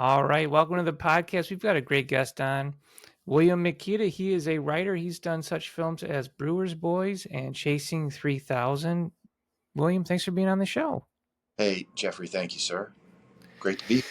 All right, welcome to the podcast. We've got a great guest on, William Mikita. He is a writer. He's done such films as Brewers Boys and Chasing 3000. William, thanks for being on the show. Hey, Geoffrey, thank you, sir. Great to be here.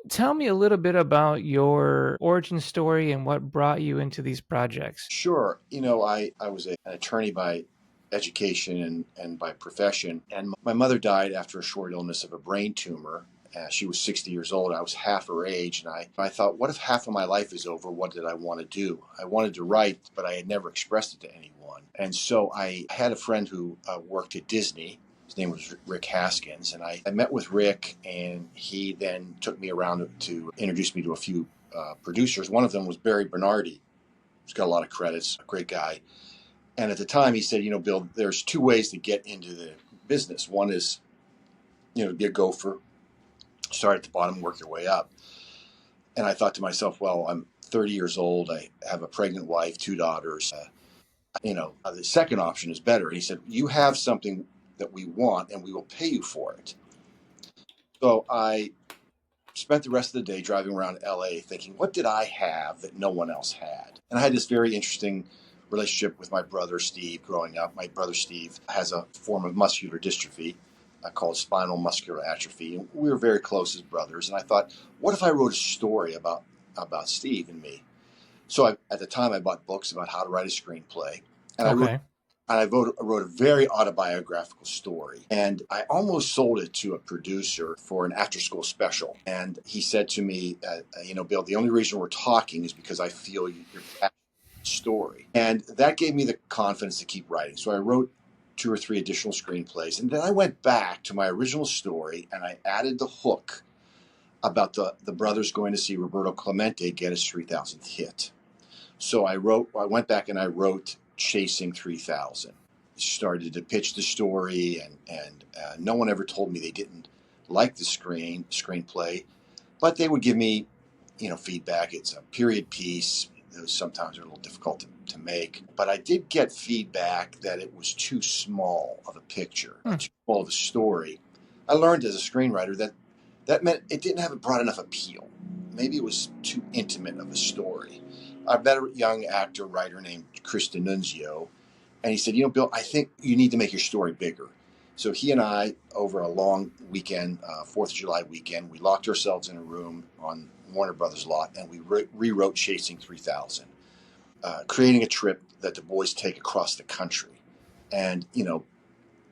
Tell me a little bit about your origin story and what brought you into these projects. Sure. I was an attorney by education and by profession, and my mother died after a short illness of a brain tumor. She was 60 years old. I was half her age, and I thought, what if half of my life is over? What did I want to do? I wanted to write, but I had never expressed it to anyone. And so I had a friend who worked at Disney. His name was Rick Haskins, and I met with Rick, and he then took me around to introduce me to a few producers. One of them was Barry Bernardi. He's got a lot of credits, a great guy. And at the time, he said, Bill, there's two ways to get into the business. One is, be a gopher, start at the bottom, work your way up. And I thought to myself, well, I'm 30 years old. I have a pregnant wife, two daughters. The second option is better. And he said, you have something that we want, and we will pay you for it. So I spent the rest of the day driving around LA thinking, what did I have that no one else had? And I had this very interesting relationship with my brother Steve growing up. My brother Steve has a form of muscular dystrophy called spinal muscular atrophy. And we were very close as brothers. And I thought, what if I wrote a story about Steve and me? So at the time, I bought books about how to write a screenplay. And I wrote a very autobiographical story, and I almost sold it to a producer for an after-school special. And he said to me, Bill, the only reason we're talking is because I feel you're passionate about the story. And that gave me the confidence to keep writing. So I wrote 2 or 3 additional screenplays, and then I went back to my original story, and I added the hook about the brothers going to see Roberto Clemente get his 3,000th hit. So I went back and I wrote Chasing 3000. Started to pitch the story, and no one ever told me they didn't like the screenplay, but they would give me, feedback. It's a period piece. Those sometimes are a little difficult to make, but I did get feedback that it was too small of a picture, too small of a story. I learned as a screenwriter that meant it didn't have a broad enough appeal. Maybe it was too intimate of a story. I met a young writer named Chris D'Annunzio, and he said, Bill, I think you need to make your story bigger. So he and I, over a long weekend, 4th of July weekend, we locked ourselves in a room on Warner Brothers lot, and we rewrote Chasing 3000, creating a trip that the boys take across the country and,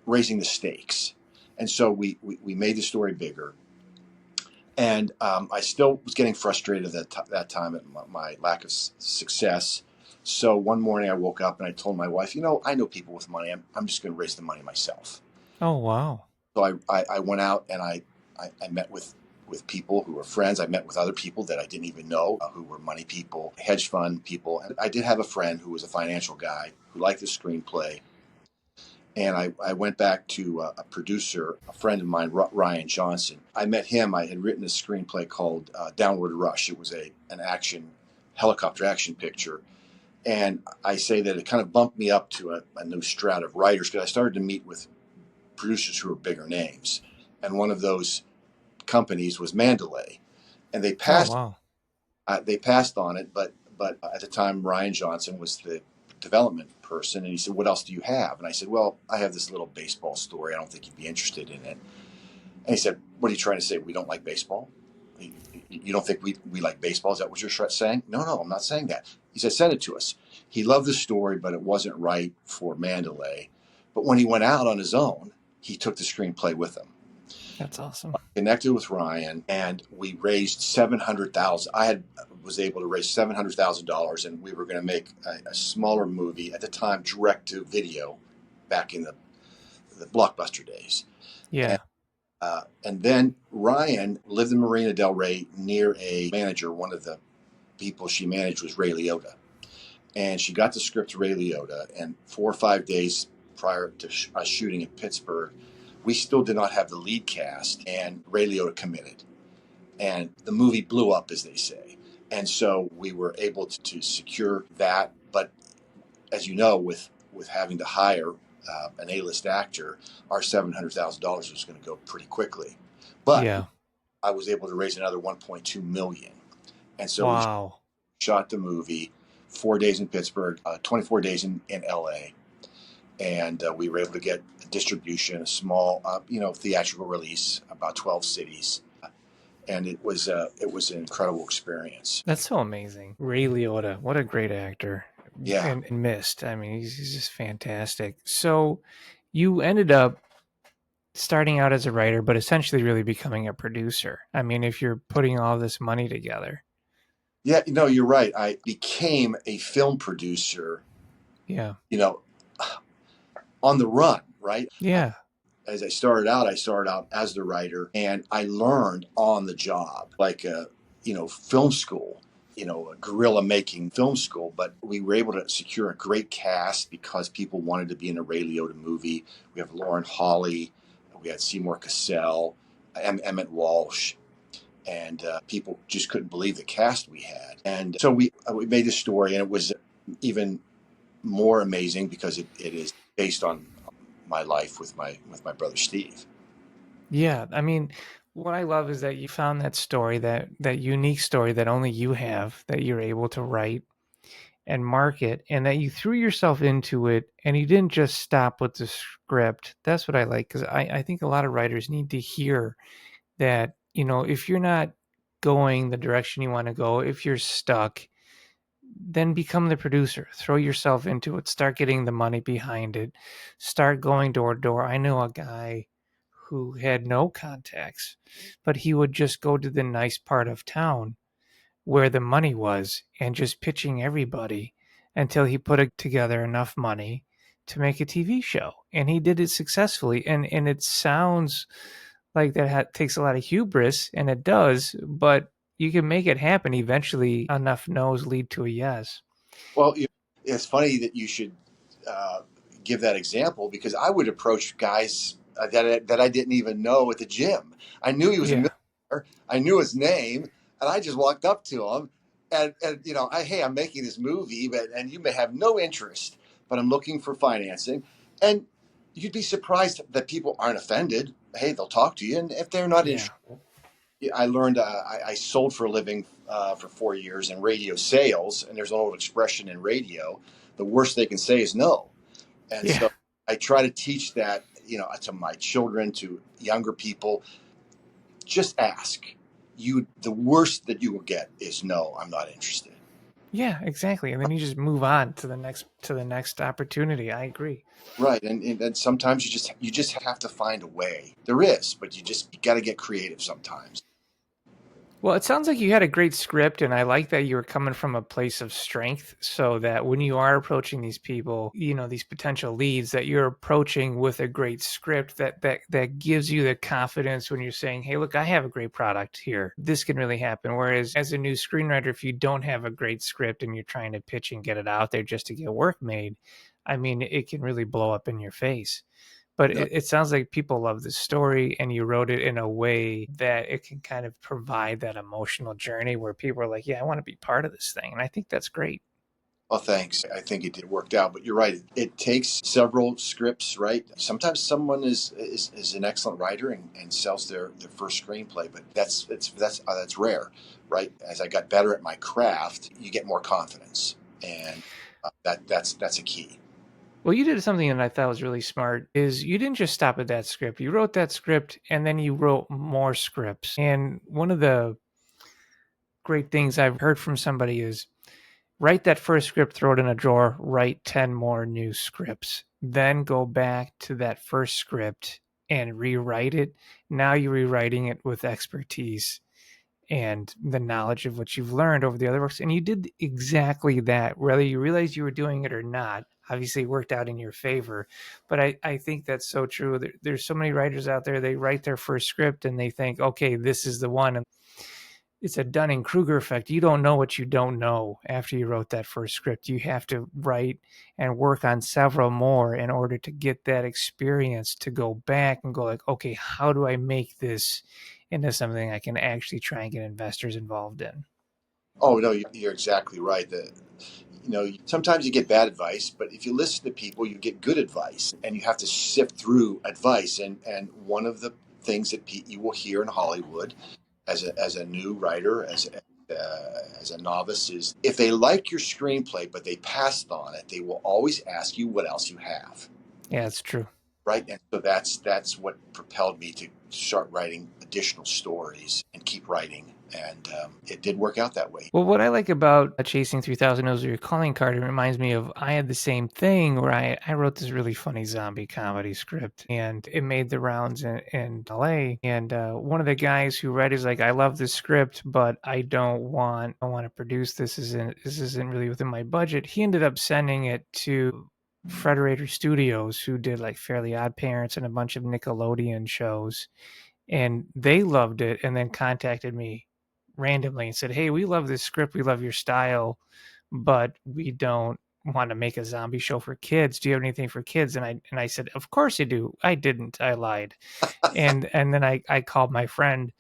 raising the stakes. And so we made the story bigger. And I still was getting frustrated at that time at my lack of success. So one morning I woke up and I told my wife, I know people with money. I'm just going to raise the money myself. Oh, wow. So I went out and I met with people who were friends. I met with other people that I didn't even know who were money people, hedge fund people. And I did have a friend who was a financial guy who liked the screenplay. And I went back to a producer, a friend of mine, Ryan Johnson. I met him. I had written a screenplay called Downward Rush. It was an helicopter action picture. And I say that it kind of bumped me up to a new strata of writers because I started to meet with producers who were bigger names. And one of those companies was Mandalay. And they passed. Oh, wow. They passed on it, but at the time, Ryan Johnson was the development person, and he said, what else do you have? And I said, well, I have this little baseball story. I don't think you'd be interested in it. And he said, what are you trying to say? We don't like baseball? You don't think we like baseball? Is that what you're saying? No, I'm not saying that. He said, send it to us. He loved the story, but it wasn't right for Mandalay. But when he went out on his own, he took the screenplay with him. That's awesome. I connected with Ryan, and we raised $700,000. I was able to raise $700,000, and we were going to make a smaller movie at the time, direct to video, back in the Blockbuster days. Yeah. And then Ryan lived in Marina Del Rey near a manager. One of the people she managed was Ray Liotta, and she got the script to Ray Liotta. And 4 or 5 days prior to us shooting in Pittsburgh, we still did not have the lead cast, and Ray Liotta committed. And the movie blew up, as they say. And so we were able to secure that. But as you know, with having to hire an A-list actor, our $700,000 was going to go pretty quickly. But yeah. I was able to raise another 1.2 million. And so we Wow. shot the movie 4 days in Pittsburgh, 24 days in LA. And we were able to get distribution, a small, theatrical release, about 12 cities. And it was an incredible experience. That's so amazing. Ray Liotta, what a great actor. Yeah. And missed. I mean, he's just fantastic. So you ended up starting out as a writer, but essentially really becoming a producer. I mean, if you're putting all this money together. Yeah, you're right. I became a film producer, Yeah. On the run, right? Yeah. As I started out as the writer, and I learned on the job, like film school, a guerrilla making film school. But we were able to secure a great cast because people wanted to be in a Ray Liotta movie. We have Lauren Holly, we had Seymour Cassell, Emmett Walsh, and people just couldn't believe the cast we had. And so we made this story, and it was even more amazing because it is based on my life with my brother Steve. Yeah. I mean, what I love is that you found that story, that unique story that only you have, that you're able to write and market, and that you threw yourself into it and you didn't just stop with the script. That's what I like, because I think a lot of writers need to hear that, if you're not going the direction you want to go, if you're stuck, then become the producer. Throw yourself into it. Start getting the money behind it. Start going door to door. I know a guy who had no contacts, but he would just go to the nice part of town where the money was and just pitching everybody until he put together enough money to make a TV show. And he did it successfully. And it sounds like that takes a lot of hubris, and it does, but you can make it happen. Eventually, enough no's lead to a yes. Well, it's funny that you should give that example, because I would approach guys that I didn't even know at the gym. I knew he was a Yeah. millionaire. I knew his name, and I just walked up to him and hey, I'm making this movie, and you may have no interest, but I'm looking for financing. And you'd be surprised that people aren't offended. Hey, they'll talk to you, and if they're not Yeah. interested. I learned I sold for a living for 4 years in radio sales, and there's an old expression in radio: the worst they can say is no. And Yeah. so I try to teach that, to my children, to younger people. Just ask. The worst that you will get is no, I'm not interested. Yeah, exactly. And then you just move on to the next opportunity. I agree. Right, and sometimes you just have to find a way. There is, but you got to get creative sometimes. Well, it sounds like you had a great script, and I like that you were coming from a place of strength, so that when you are approaching these people, these potential leads, that you're approaching with a great script that gives you the confidence when you're saying, hey, look, I have a great product here. This can really happen. Whereas as a new screenwriter, if you don't have a great script and you're trying to pitch and get it out there just to get work made, I mean, it can really blow up in your face. But No, it sounds like people love the story, and you wrote it in a way that it can kind of provide that emotional journey where people are like, yeah, I want to be part of this thing. And I think that's great. well, thanks. I think it worked out, but you're right. It takes several scripts, right? Sometimes someone is an excellent writer and sells their first screenplay, but that's rare, right? As I got better at my craft, you get more confidence, and that's a key. Well, you did something that I thought was really smart, is you didn't just stop at that script. You wrote that script, and then you wrote more scripts. And one of the great things I've heard from somebody is write that first script, throw it in a drawer, write 10 more new scripts, then go back to that first script and rewrite it. Now you're rewriting it with expertise and the knowledge of what you've learned over the other works. And you did exactly that, whether you realized you were doing it or not. Obviously, it worked out in your favor. But I think that's so true. There's so many writers out there, they write their first script and they think, okay, this is the one. And it's a Dunning-Kruger effect. You don't know what you don't know after you wrote that first script. You have to write and work on several more in order to get that experience to go back and go like, okay, how do I make this into something I can actually try and get investors involved in? Oh no, you're exactly right. Sometimes you get bad advice, but if you listen to people, you get good advice, and you have to sift through advice. And one of the things that you will hear in Hollywood as a new writer, as a novice, is if they like your screenplay but they passed on it, they will always ask you what else you have. Yeah, it's true. Right. And so that's what propelled me to start writing additional stories and keep writing. And it did work out that way. Well, what I like about Chasing 3000 Hills, your calling card, it reminds me of, I had the same thing where I wrote this really funny zombie comedy script, and it made the rounds in LA. And one of the guys who read is like, I love this script, but I don't want to produce this. This isn't really within my budget. He ended up sending it to Frederator Studios, who did like Fairly Odd Parents and a bunch of Nickelodeon shows, and they loved it, and then contacted me randomly and said, hey, we love this script, we love your style, but we don't want to make a zombie show for kids. Do you have anything for kids? And I said, of course I do. I didn't. I lied. And then I called my friend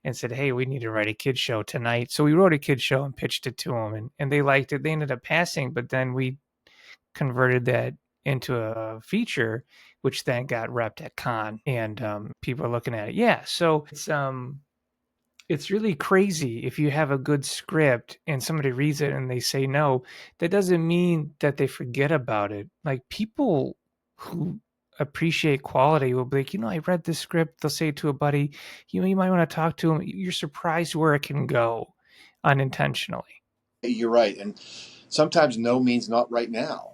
and said, hey, we need to write a kids show tonight. So we wrote a kids show and pitched it to them, and they liked it. They ended up passing, but then we converted that into a feature, which then got repped at con, and people are looking at it. Yeah, so it's really crazy if you have a good script and somebody reads it and they say no. That doesn't mean that they forget about it. Like, people who appreciate quality will be like, I read this script. They'll say it to a buddy. You might want to talk to him. You're surprised where it can go unintentionally. You're right. And sometimes no means not right now.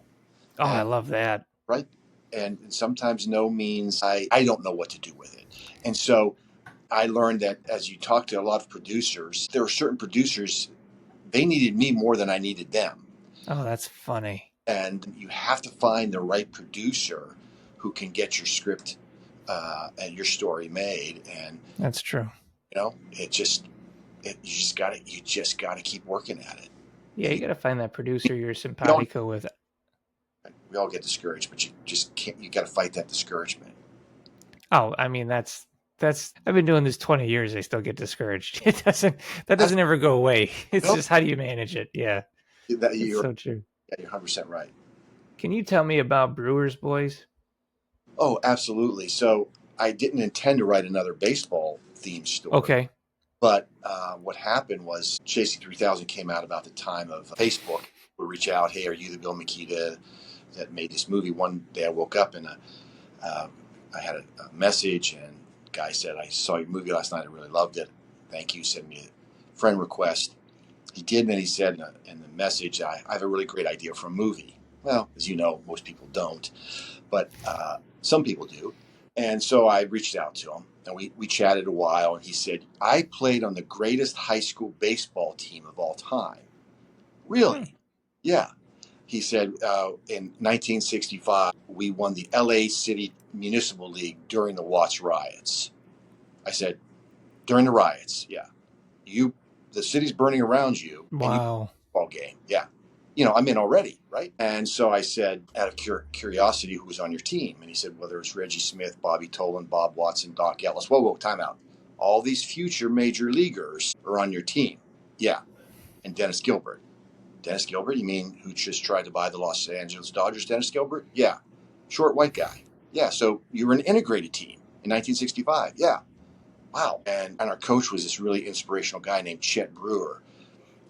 Oh, And, I love that. right. And sometimes no means I don't know what to do with it. And so I learned that as you talk to a lot of producers, there are certain producers, they needed me more than I needed them. Oh, that's funny. And you have to find the right producer who can get your script and your story made. And That's true. you just gotta keep working at it. Yeah, you And got to find that producer you're simpatico with. we all get discouraged, but you just can't. You got to fight that discouragement. Oh, I mean, that's I've been doing this 20 years. I still get discouraged. That doesn't ever go away. It's Nope. just, how do you manage it? Yeah, That it's you're, so true. yeah, you're 100% right. Can you tell me about Brewers, boys? Oh, absolutely. So I didn't intend to write another baseball themed story. Okay. But what happened was Chasing 3000 came out about the time of Facebook. We reach out, hey, are you the Bill Mikita that made this movie? One day I woke up and I had a message, and the guy said, I saw your movie last night. I really loved it. Thank you. Send me a friend request. He did, and then he said in the message, I have a really great idea for a movie. Well, as you know, most people don't, but some people do. And so I reached out to him, and we chatted a while, and he said, I played on the greatest high school baseball team of all time. Really? Yeah. He said, in 1965, we won the LA City Municipal League during the Watts riots. I said, during the riots, yeah. The city's burning around you, and you Wow. ball game. Yeah. I'm in already, right? And so I said, out of curiosity, who was on your team? And he said, well, there's Reggie Smith, Bobby Tolan, Bob Watson, Doc Ellis. Whoa, time out. All these future major leaguers are on your team. Yeah. And Dennis Gilbert. Dennis Gilbert, you mean who just tried to buy the Los Angeles Dodgers, Dennis Gilbert? Yeah. Short white guy. Yeah. So you were an integrated team in 1965. Yeah. Wow. And our coach was this really inspirational guy named Chet Brewer.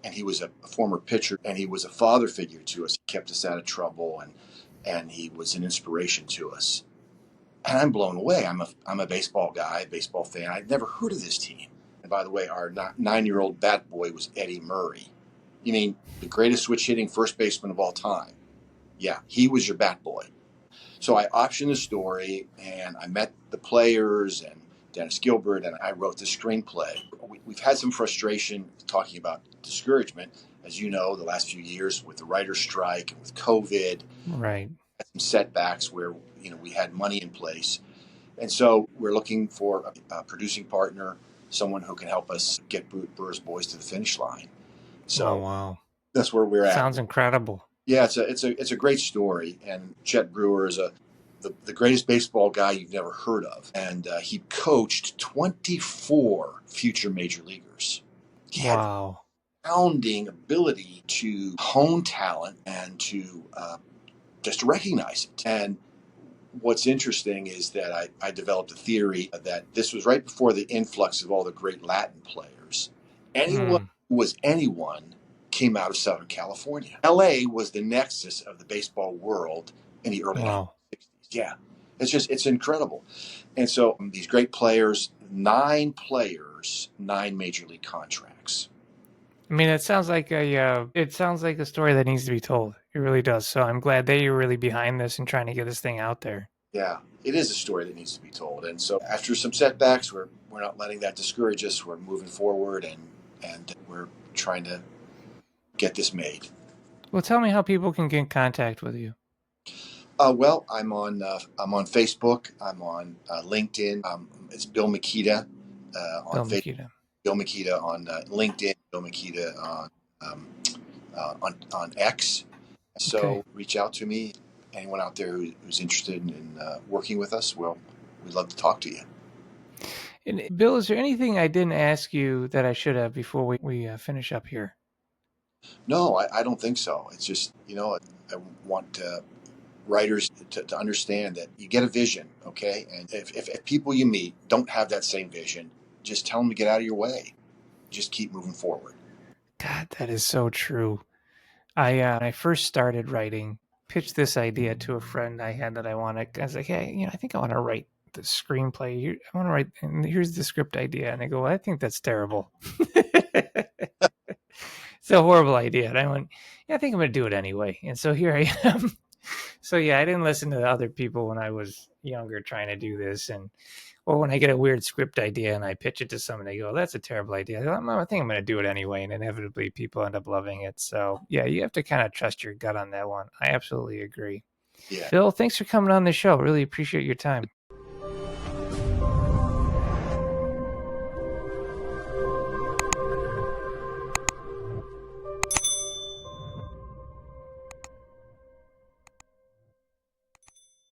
And he was a former pitcher, and he was a father figure to us. He kept us out of trouble, and he was an inspiration to us. And I'm blown away. I'm a baseball guy, baseball fan. I'd never heard of this team. And by the way, our 9-year-old bat boy was Eddie Murray. You mean the greatest switch hitting first baseman of all time? Yeah, he was your bat boy. So I optioned the story, and I met the players and Dennis Gilbert, and I wrote the screenplay. We've had some frustration talking about discouragement, as you know, the last few years with the writer's strike and with COVID. Right. Some setbacks where we had money in place, and so we're looking for a producing partner, someone who can help us get Brewers Boys to the finish line. So wow. That's where we're at. Sounds incredible. Yeah, it's a great story, and Chet Brewer is the greatest baseball guy you've never heard of, and he coached 24 future major leaguers. He had astounding ability to hone talent and to just recognize it. And what's interesting is that I developed a theory that this was right before the influx of all the great Latin players. Anyone Mm, who was anyone came out of Southern California. LA was the nexus of the baseball world in the early wow. 1960s. Yeah, it's incredible. And so these great players, 9 players, 9 major league contracts. I mean, it sounds like a story that needs to be told. It really does. So I'm glad that you're really behind this and trying to get this thing out there. Yeah, it is a story that needs to be told. And so after some setbacks, we're not letting that discourage us. We're moving forward, and we're trying to get this made. Well, tell me how people can get in contact with you. Well, I'm on Facebook. I'm on LinkedIn. It's Bill Mikita on Bill Facebook. Mikita. Bill Mikita on LinkedIn. Bill Mikita on X. Okay. So reach out to me. Anyone out there who's interested in working with us, well, we'd love to talk to you. And Bill, is there anything I didn't ask you that I should have before we finish up here? No, I don't think so. It's just, I want writers to understand that you get a vision, okay? And if people you meet don't have that same vision, just tell them to get out of your way. Just keep moving forward. God, that is so true. When I first started writing, pitched this idea to a friend I had that I was like, hey, I think I want to write the screenplay. I want to write, and here's the script idea. And they go, well, I think that's terrible. It's a horrible idea. And I went, yeah, I think I'm going to do it anyway. And so here I am. So yeah, I didn't listen to other people when I was younger trying to do this. Or when I get a weird script idea and I pitch it to someone, they go, that's a terrible idea. I think I'm going to do it anyway. And inevitably people end up loving it. So yeah, you have to kind of trust your gut on that one. I absolutely agree. Yeah. Phil, thanks for coming on the show. Really appreciate your time.